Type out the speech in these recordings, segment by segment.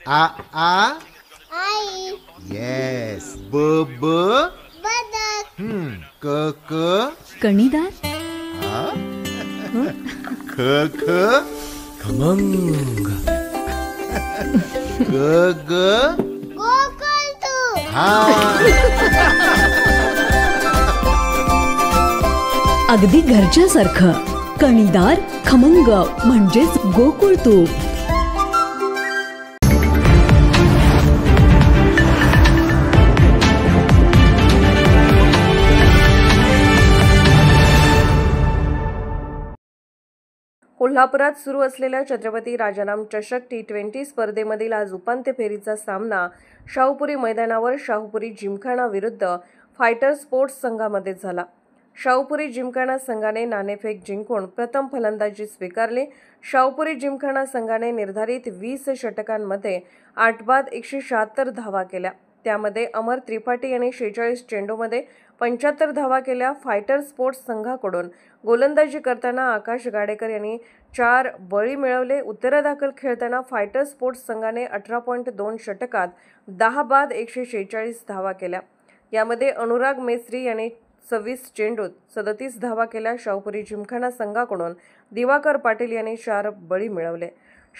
आ आई. Yes. ब ब बदक. क क कणीदार. ख ख खमंग. ग ग गोकुळतू. हा. अगदी घरच्यासारखं. कणीदार खमंग म्हणजेच गोकुळ तूप. कोल्हापुरात सुरू असलेल्या छत्रपती राजाराम चषक T20 स्पर्धेमधील आज उपांत्य फेरीचा सामना शाहूपुरी मैदानावर शाहूपुरी जिमखाना विरुद्ध फायटर स्पोर्ट्स संघामध्ये झाला. शाहूपुरी जिमखाना संघाने नाणेफेक जिंकून प्रथम फलंदाजी स्वीकारली. शाहूपुरी जिमखाना संघाने निर्धारित 20 षटकांमध्ये 8 बाद 176 धावा केल्या. त्यामध्ये अमर त्रिपाठी यांनी 46 चेंडूमध्ये 75 धावा केल्या. फायटर स्पोर्ट्स संघाकडून गोलंदाजी करताना आकाश गाडेकर यांनी 4 बळी मिळवले. उत्तरादाखल खेळताना फायटर स्पोर्ट्स संघाने 18.2 षटकात 10 बाद 146 धावा केल्या. यामध्ये अनुराग मेस्त्री यांनी 26 चेंडूत 37 धावा केल्या. शाहूपुरी जिमखाना संघाकडून दिवाकर पाटील यांनी 4 बळी मिळवले.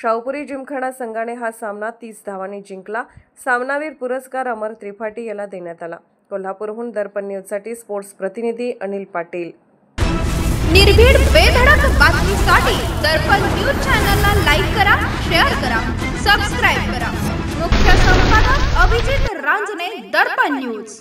शाहूपुरी जिमखाना संघाने हा सामना 30 धावांनी जिंकला. सामनावीर पुरस्कार अमर त्रिपाठी याला देण्यात आला. कोल्हापूरहून दर्पण न्यूजसाठी स्पोर्ट्स प्रतिनिधी अनिल पाटील. निर्भीड बेधडक बातमीसाठी दर्पण न्यूज चॅनलला लाईक करा, शेअर करा, सबस्क्राईब करा. मुख्य संपादक अभिजित रांजणे, दर्पण न्यूज.